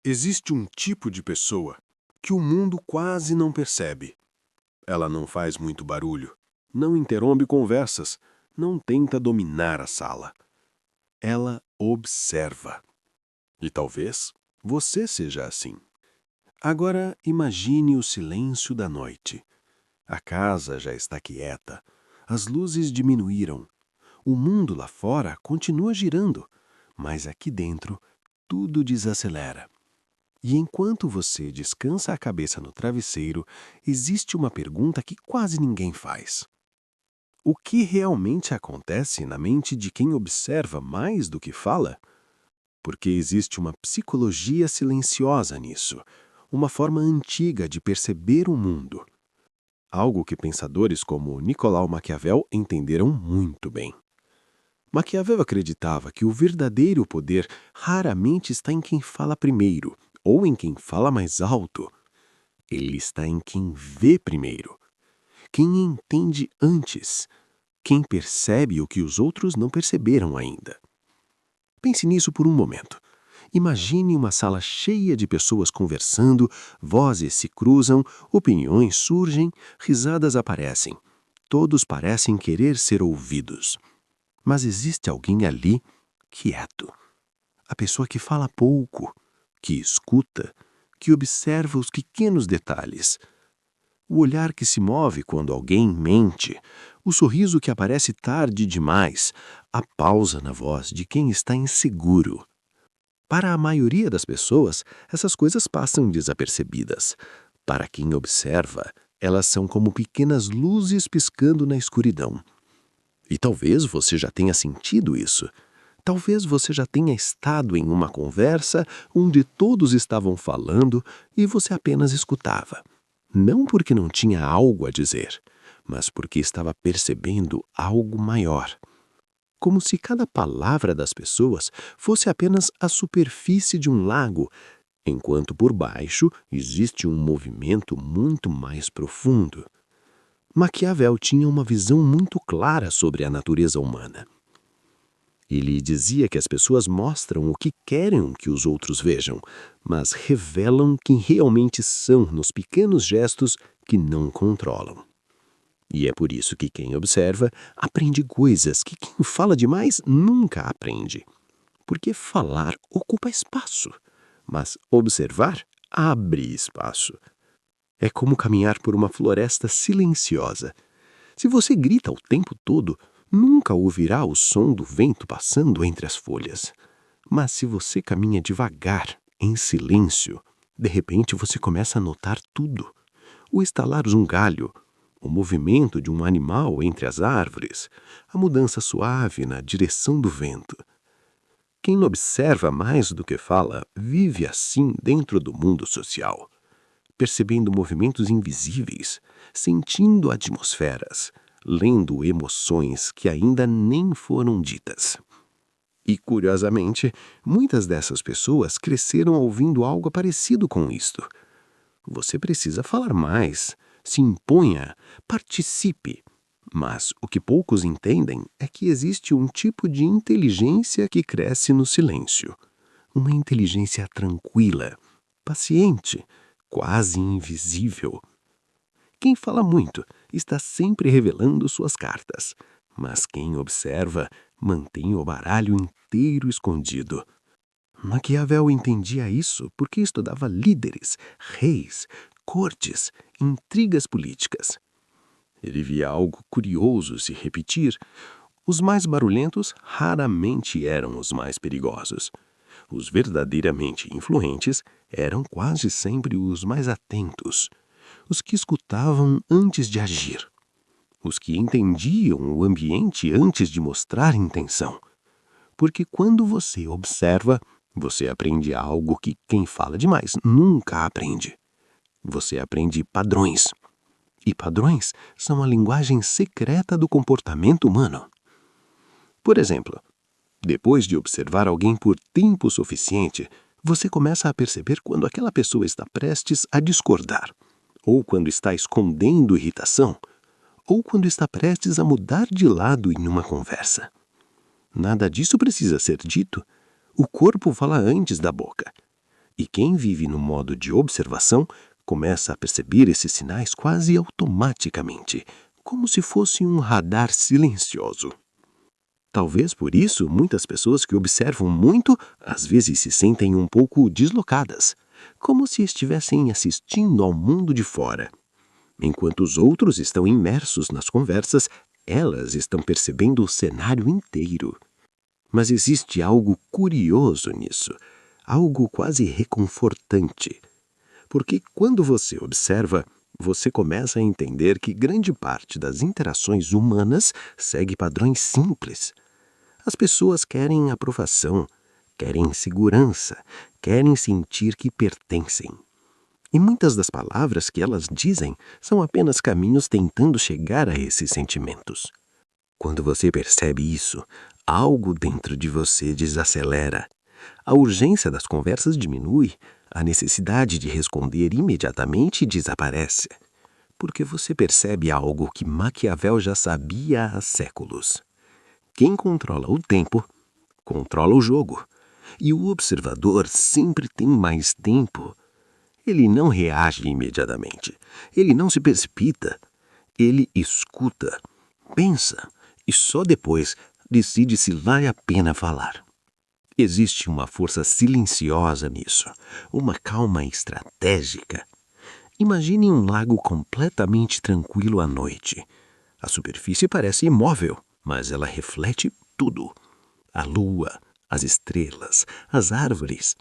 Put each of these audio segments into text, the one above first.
Existe um tipo de pessoa que o mundo quase não percebe. Ela não faz muito barulho, não interrompe conversas, não tenta dominar a sala. Ela observa. E talvez você seja assim. Agora imagine o silêncio da noite. A casa já está quieta, as luzes diminuíram. O mundo lá fora continua girando, mas aqui dentro tudo desacelera. E enquanto você descansa a cabeça no travesseiro, existe uma pergunta que quase ninguém faz. O que realmente acontece na mente de quem observa mais do que fala? Porque existe uma psicologia silenciosa nisso, uma forma antiga de perceber o mundo. Algo que pensadores como Nicolau Maquiavel entenderam muito bem. Maquiavel acreditava que o verdadeiro poder raramente está em quem fala primeiro, ou em quem fala mais alto. Ele está em quem vê primeiro, quem entende antes, quem percebe o que os outros não perceberam ainda. Pense nisso por um momento. Imagine uma sala cheia de pessoas conversando, vozes se cruzam, opiniões surgem, risadas aparecem. Todos parecem querer ser ouvidos. Mas existe alguém ali quieto. A pessoa que fala pouco, que escuta, que observa os pequenos detalhes. O olhar que se move quando alguém mente, o sorriso que aparece tarde demais, a pausa na voz de quem está inseguro. Para a maioria das pessoas, essas coisas passam desapercebidas. Para quem observa, elas são como pequenas luzes piscando na escuridão. E talvez você já tenha sentido isso. Talvez você já tenha estado em uma conversa onde todos estavam falando e você apenas escutava. Não porque não tinha algo a dizer, mas porque estava percebendo algo maior. Como se cada palavra das pessoas fosse apenas a superfície de um lago, enquanto por baixo existe um movimento muito mais profundo. Maquiavel tinha uma visão muito clara sobre a natureza humana. Ele dizia que as pessoas mostram o que querem que os outros vejam, mas revelam quem realmente são nos pequenos gestos que não controlam. E é por isso que quem observa aprende coisas que quem fala demais nunca aprende. Porque falar ocupa espaço, mas observar abre espaço. É como caminhar por uma floresta silenciosa. Se você grita o tempo todo, nunca ouvirá o som do vento passando entre as folhas. Mas se você caminha devagar, em silêncio, de repente você começa a notar tudo. O estalar de um galho, o movimento de um animal entre as árvores, a mudança suave na direção do vento. Quem observa mais do que fala vive assim dentro do mundo social, percebendo movimentos invisíveis, sentindo atmosferas, lendo emoções que ainda nem foram ditas. E, curiosamente, muitas dessas pessoas cresceram ouvindo algo parecido com isto. Você precisa falar mais, se imponha, participe. Mas o que poucos entendem é que existe um tipo de inteligência que cresce no silêncio. Uma inteligência tranquila, paciente, quase invisível. Quem fala muito está sempre revelando suas cartas, mas quem observa mantém o baralho inteiro escondido. Maquiavel entendia isso porque estudava líderes, reis, cortes, intrigas políticas. Ele via algo curioso se repetir. Os mais barulhentos raramente eram os mais perigosos. Os verdadeiramente influentes eram quase sempre os mais atentos, os que escutavam antes de agir, os que entendiam o ambiente antes de mostrar intenção. Porque quando você observa, você aprende algo que quem fala demais nunca aprende. Você aprende padrões. E padrões são a linguagem secreta do comportamento humano. Por exemplo, depois de observar alguém por tempo suficiente, você começa a perceber quando aquela pessoa está prestes a discordar, ou quando está escondendo irritação, ou quando está prestes a mudar de lado em uma conversa. Nada disso precisa ser dito. O corpo fala antes da boca. E quem vive no modo de observação começa a perceber esses sinais quase automaticamente, como se fosse um radar silencioso. Talvez por isso muitas pessoas que observam muito às vezes se sentem um pouco deslocadas, como se estivessem assistindo ao mundo de fora. Enquanto os outros estão imersos nas conversas, elas estão percebendo o cenário inteiro. Mas existe algo curioso nisso, algo quase reconfortante. Porque quando você observa, você começa a entender que grande parte das interações humanas segue padrões simples. As pessoas querem aprovação, querem segurança, querem sentir que pertencem. E muitas das palavras que elas dizem são apenas caminhos tentando chegar a esses sentimentos. Quando você percebe isso, algo dentro de você desacelera. A urgência das conversas diminui, a necessidade de responder imediatamente desaparece. Porque você percebe algo que Maquiavel já sabia há séculos. Quem controla o tempo, controla o jogo. E o observador sempre tem mais tempo. Ele não reage imediatamente. Ele não se precipita. Ele escuta, pensa e só depois decide se vale a pena falar. Existe uma força silenciosa nisso, uma calma estratégica. Imagine um lago completamente tranquilo à noite. A superfície parece imóvel, mas ela reflete tudo. A lua, as estrelas, as árvores.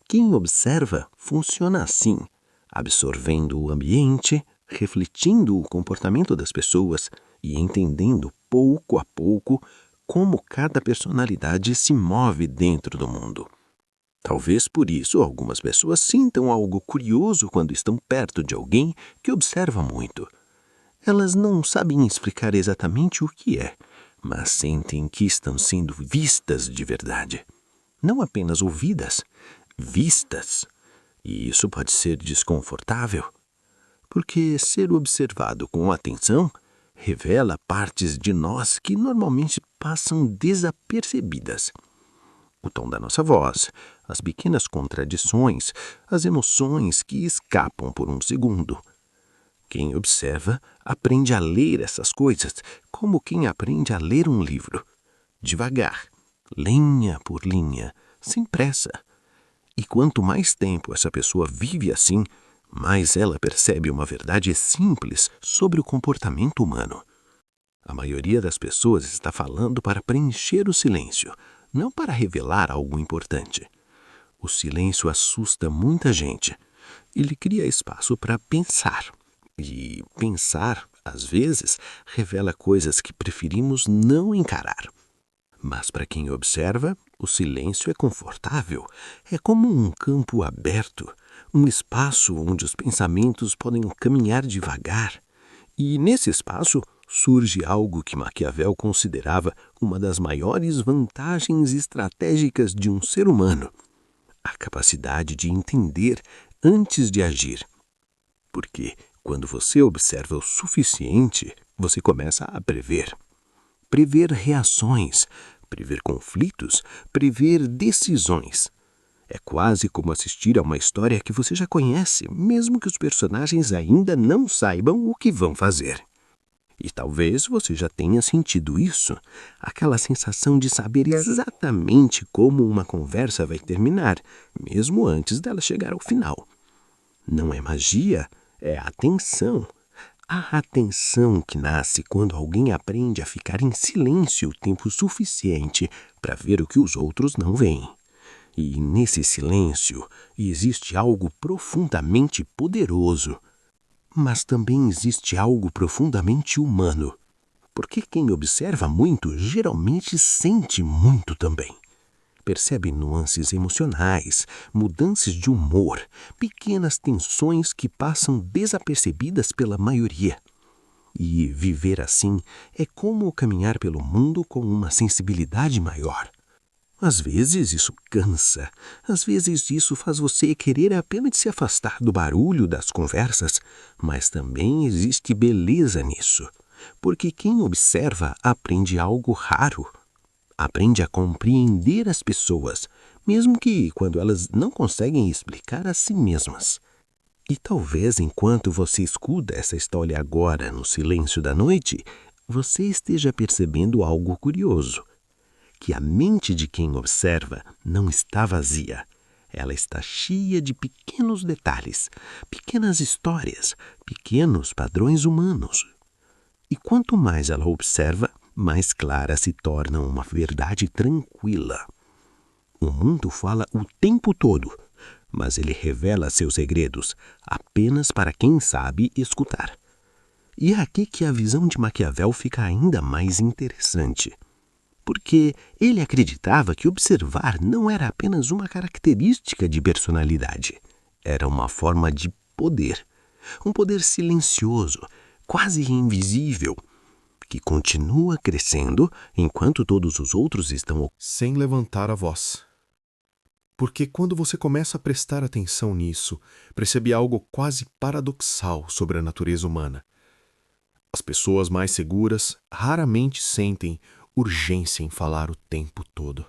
Quem observa funciona assim, absorvendo o ambiente, refletindo o comportamento das pessoas e entendendo pouco a pouco como cada personalidade se move dentro do mundo. Talvez por isso algumas pessoas sintam algo curioso quando estão perto de alguém que observa muito. Elas não sabem explicar exatamente o que é, mas sentem que estão sendo vistas de verdade. Não apenas ouvidas, vistas. E isso pode ser desconfortável, porque ser observado com atenção revela partes de nós que normalmente passam desapercebidas. O tom da nossa voz, as pequenas contradições, as emoções que escapam por um segundo. Quem observa aprende a ler essas coisas como quem aprende a ler um livro, devagar, linha por linha, sem pressa. E quanto mais tempo essa pessoa vive assim, mais ela percebe uma verdade simples sobre o comportamento humano. A maioria das pessoas está falando para preencher o silêncio, não para revelar algo importante. O silêncio assusta muita gente. Ele cria espaço para pensar. E pensar, às vezes, revela coisas que preferimos não encarar. Mas para quem observa, o silêncio é confortável. É como um campo aberto, um espaço onde os pensamentos podem caminhar devagar. E nesse espaço surge algo que Maquiavel considerava uma das maiores vantagens estratégicas de um ser humano: a capacidade de entender antes de agir. Porque quando você observa o suficiente, você começa a prever. Prever reações, prever conflitos, prever decisões. É quase como assistir a uma história que você já conhece, mesmo que os personagens ainda não saibam o que vão fazer. E talvez você já tenha sentido isso, aquela sensação de saber exatamente como uma conversa vai terminar, mesmo antes dela chegar ao final. Não é magia, é atenção. A atenção que nasce quando alguém aprende a ficar em silêncio o tempo suficiente para ver o que os outros não veem. E nesse silêncio existe algo profundamente poderoso. Mas também existe algo profundamente humano. Porque quem observa muito geralmente sente muito também. Percebe nuances emocionais, mudanças de humor, pequenas tensões que passam desapercebidas pela maioria. E viver assim é como caminhar pelo mundo com uma sensibilidade maior. Às vezes isso cansa, às vezes isso faz você querer apenas se afastar do barulho das conversas, mas também existe beleza nisso, porque quem observa aprende algo raro. Aprende a compreender as pessoas, mesmo que quando elas não conseguem explicar a si mesmas. E talvez enquanto você escuta essa história agora no silêncio da noite, você esteja percebendo algo curioso, que a mente de quem observa não está vazia. Ela está cheia de pequenos detalhes, pequenas histórias, pequenos padrões humanos. E quanto mais ela observa, mais clara se torna uma verdade tranquila. O mundo fala o tempo todo, mas ele revela seus segredos apenas para quem sabe escutar. E é aqui que a visão de Maquiavel fica ainda mais interessante, porque ele acreditava que observar não era apenas uma característica de personalidade, era uma forma de poder, um poder silencioso, quase invisível, que continua crescendo enquanto todos os outros estão sem levantar a voz. Porque quando você começa a prestar atenção nisso, percebe algo quase paradoxal sobre a natureza humana. As pessoas mais seguras raramente sentem urgência em falar o tempo todo.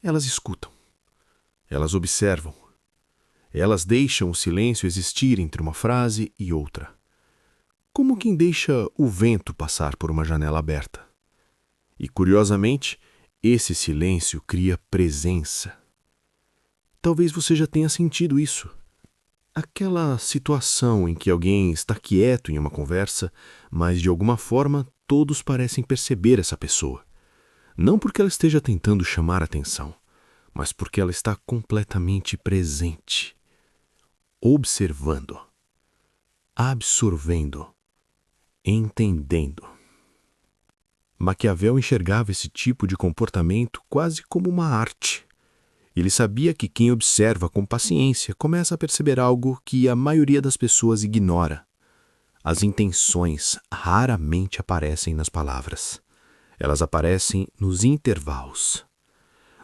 Elas escutam. Elas observam. Elas deixam o silêncio existir entre uma frase e outra. Como quem deixa o vento passar por uma janela aberta. E, curiosamente, esse silêncio cria presença. Talvez você já tenha sentido isso. Aquela situação em que alguém está quieto em uma conversa, mas de alguma forma todos parecem perceber essa pessoa. Não porque ela esteja tentando chamar atenção, mas porque ela está completamente presente, observando, absorvendo, entendendo. Maquiavel enxergava esse tipo de comportamento quase como uma arte. Ele sabia que quem observa com paciência começa a perceber algo que a maioria das pessoas ignora. As intenções raramente aparecem nas palavras. Elas aparecem nos intervalos.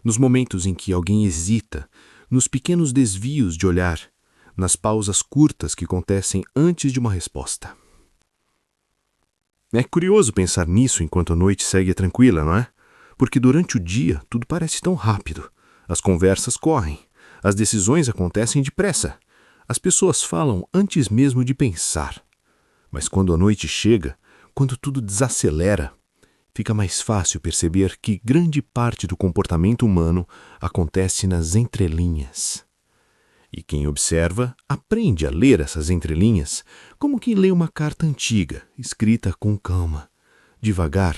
Nos momentos em que alguém hesita, nos pequenos desvios de olhar, nas pausas curtas que acontecem antes de uma resposta. É curioso pensar nisso enquanto a noite segue tranquila, não é? Porque durante o dia tudo parece tão rápido. As conversas correm, as decisões acontecem depressa, as pessoas falam antes mesmo de pensar. Mas quando a noite chega, quando tudo desacelera, fica mais fácil perceber que grande parte do comportamento humano acontece nas entrelinhas. E quem observa aprende a ler essas entrelinhas como quem lê uma carta antiga, escrita com calma, devagar,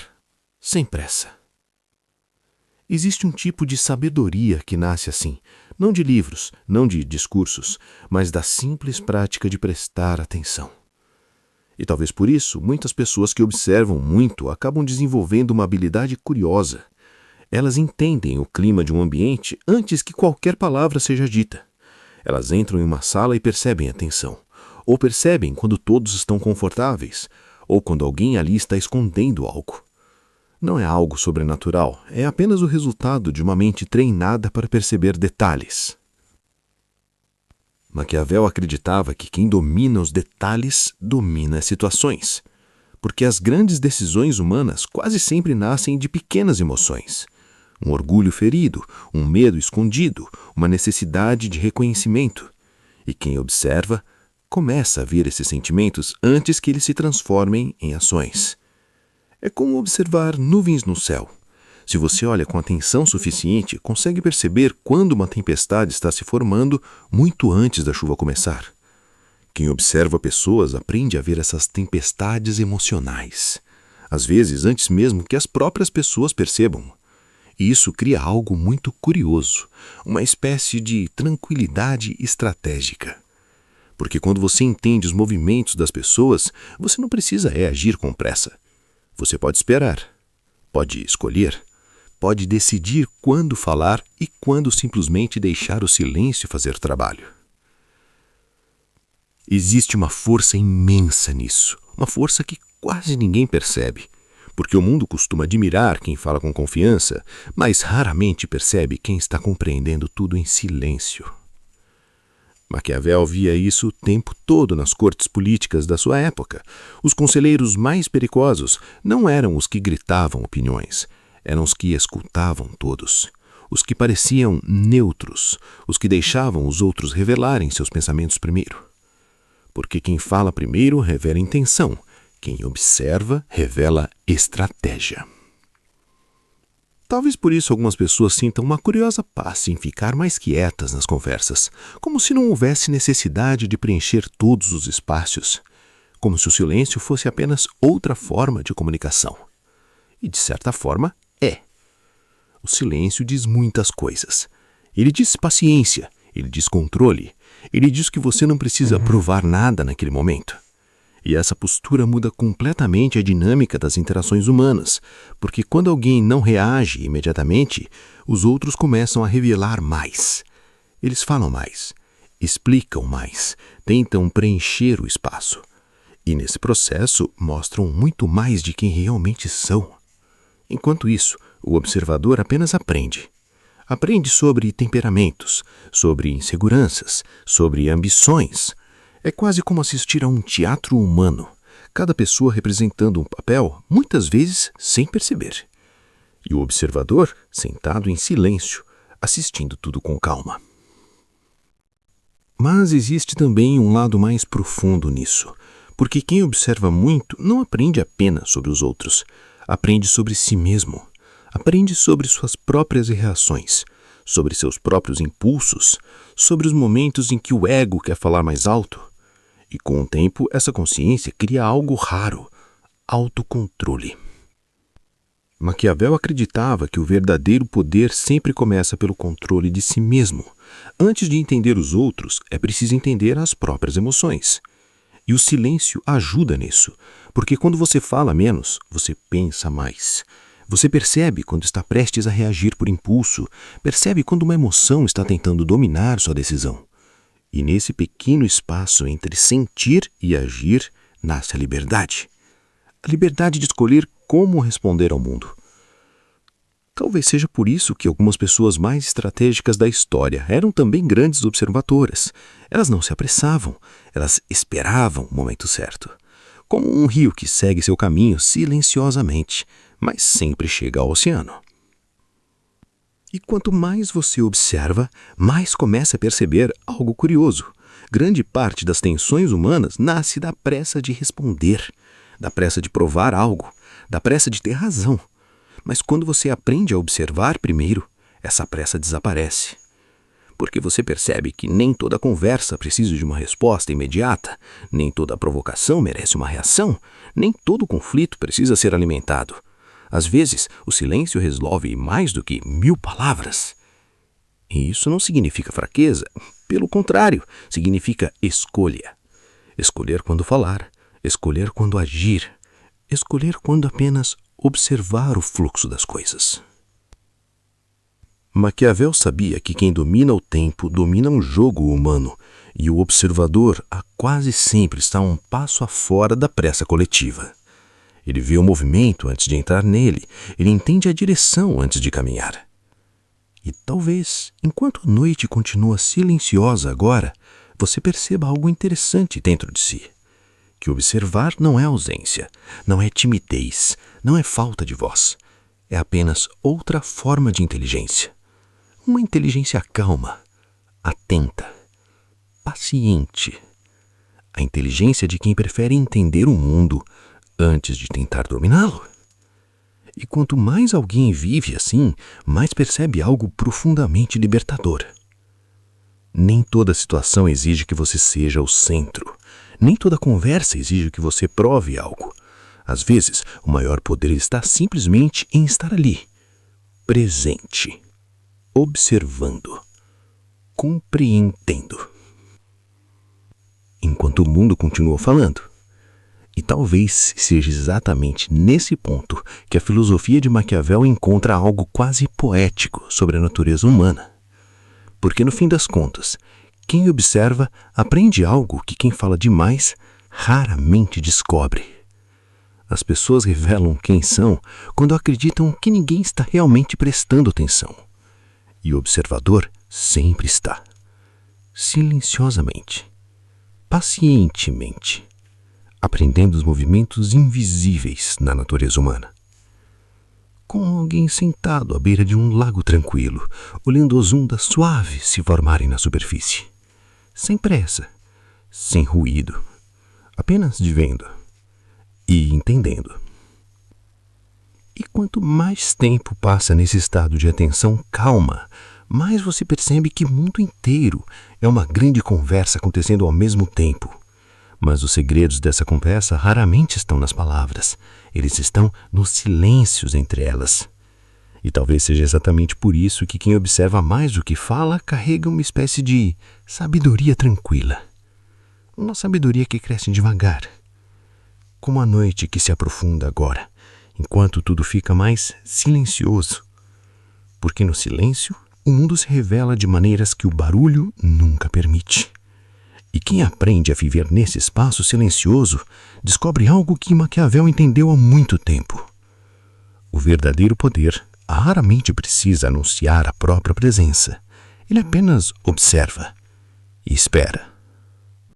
sem pressa. Existe um tipo de sabedoria que nasce assim, não de livros, não de discursos, mas da simples prática de prestar atenção. E talvez por isso, muitas pessoas que observam muito acabam desenvolvendo uma habilidade curiosa. Elas entendem o clima de um ambiente antes que qualquer palavra seja dita. Elas entram em uma sala e percebem a tensão, ou percebem quando todos estão confortáveis, ou quando alguém ali está escondendo algo. Não é algo sobrenatural, é apenas o resultado de uma mente treinada para perceber detalhes. Maquiavel acreditava que quem domina os detalhes domina as situações, porque as grandes decisões humanas quase sempre nascem de pequenas emoções. Um orgulho ferido, um medo escondido, uma necessidade de reconhecimento. E quem observa começa a ver esses sentimentos antes que eles se transformem em ações. É como observar nuvens no céu. Se você olha com atenção suficiente, consegue perceber quando uma tempestade está se formando muito antes da chuva começar. Quem observa pessoas aprende a ver essas tempestades emocionais, às vezes antes mesmo que as próprias pessoas percebam. E isso cria algo muito curioso, uma espécie de tranquilidade estratégica. Porque quando você entende os movimentos das pessoas, você não precisa agir com pressa. Você pode esperar, pode escolher, pode decidir quando falar e quando simplesmente deixar o silêncio fazer trabalho. Existe uma força imensa nisso, uma força que quase ninguém percebe, porque o mundo costuma admirar quem fala com confiança, mas raramente percebe quem está compreendendo tudo em silêncio. Maquiavel via isso o tempo todo nas cortes políticas da sua época. Os conselheiros mais perigosos não eram os que gritavam opiniões, eram os que escutavam todos. os que pareciam neutros, os que deixavam os outros revelarem seus pensamentos primeiro. Porque quem fala primeiro revela intenção, quem observa revela estratégia. Talvez por isso algumas pessoas sintam uma curiosa paz em ficar mais quietas nas conversas, como se não houvesse necessidade de preencher todos os espaços, como se o silêncio fosse apenas outra forma de comunicação. E, de certa forma, é. O silêncio diz muitas coisas. Ele diz paciência, ele diz controle, ele diz que você não precisa provar nada naquele momento. E essa postura muda completamente a dinâmica das interações humanas, porque quando alguém não reage imediatamente, os outros começam a revelar mais. Eles falam mais, explicam mais, tentam preencher o espaço. E nesse processo mostram muito mais de quem realmente são. Enquanto isso, o observador apenas aprende. Aprende sobre temperamentos, sobre inseguranças, sobre ambições. É quase como assistir a um teatro humano, cada pessoa representando um papel, muitas vezes sem perceber. E o observador sentado em silêncio, assistindo tudo com calma. Mas existe também um lado mais profundo nisso, porque quem observa muito não aprende apenas sobre os outros, aprende sobre si mesmo, aprende sobre suas próprias reações, sobre seus próprios impulsos, sobre os momentos em que o ego quer falar mais alto. E com o tempo, essa consciência cria algo raro, autocontrole. Maquiavel acreditava que o verdadeiro poder sempre começa pelo controle de si mesmo. Antes de entender os outros, é preciso entender as próprias emoções. E o silêncio ajuda nisso, porque quando você fala menos, você pensa mais. Você percebe quando está prestes a reagir por impulso, percebe quando uma emoção está tentando dominar sua decisão. E nesse pequeno espaço entre sentir e agir, nasce a liberdade. A liberdade de escolher como responder ao mundo. Talvez seja por isso que algumas pessoas mais estratégicas da história eram também grandes observadoras. Elas não se apressavam, elas esperavam o momento certo. Como um rio que segue seu caminho silenciosamente, mas sempre chega ao oceano. E quanto mais você observa, mais começa a perceber algo curioso. Grande parte das tensões humanas nasce da pressa de responder, da pressa de provar algo, da pressa de ter razão. Mas quando você aprende a observar primeiro, essa pressa desaparece. Porque você percebe que nem toda conversa precisa de uma resposta imediata, nem toda provocação merece uma reação, nem todo conflito precisa ser alimentado. Às vezes, o silêncio resolve mais do que 1000 palavras. E isso não significa fraqueza. Pelo contrário, significa escolha. Escolher quando falar, escolher quando agir, escolher quando apenas observar o fluxo das coisas. Maquiavel sabia que quem domina o tempo domina um jogo humano, e o observador quase sempre está um passo afora da pressa coletiva. Ele vê o movimento antes de entrar nele, ele entende a direção antes de caminhar. E talvez, enquanto a noite continua silenciosa agora, você perceba algo interessante dentro de si. Que observar não é ausência, não é timidez, não é falta de voz. É apenas outra forma de inteligência. Uma inteligência calma, atenta, paciente. A inteligência de quem prefere entender o mundo antes de tentar dominá-lo. E quanto mais alguém vive assim, mais percebe algo profundamente libertador. Nem toda situação exige que você seja o centro. Nem toda conversa exige que você prove algo. Às vezes, o maior poder está simplesmente em estar ali, presente, observando, compreendendo. Enquanto o mundo continua falando. E talvez seja exatamente nesse ponto que a filosofia de Maquiavel encontra algo quase poético sobre a natureza humana. Porque, no fim das contas, quem observa aprende algo que quem fala demais raramente descobre. As pessoas revelam quem são quando acreditam que ninguém está realmente prestando atenção. E o observador sempre está. Silenciosamente. Pacientemente. Aprendendo os movimentos invisíveis na natureza humana. com alguém sentado à beira de um lago tranquilo, olhando as ondas suaves se formarem na superfície. Sem pressa, sem ruído, apenas vendo e entendendo. E quanto mais tempo passa nesse estado de atenção calma, mais você percebe que o mundo inteiro é uma grande conversa acontecendo ao mesmo tempo. Mas os segredos dessa conversa raramente estão nas palavras. Eles estão nos silêncios entre elas. E talvez seja exatamente por isso que quem observa mais do que fala carrega uma espécie de sabedoria tranquila. Uma sabedoria que cresce devagar. Como a noite que se aprofunda agora, enquanto tudo fica mais silencioso. Porque no silêncio, o mundo se revela de maneiras que o barulho nunca permite. E quem aprende a viver nesse espaço silencioso descobre algo que Maquiavel entendeu há muito tempo. O verdadeiro poder raramente precisa anunciar a própria presença. Ele apenas observa e espera.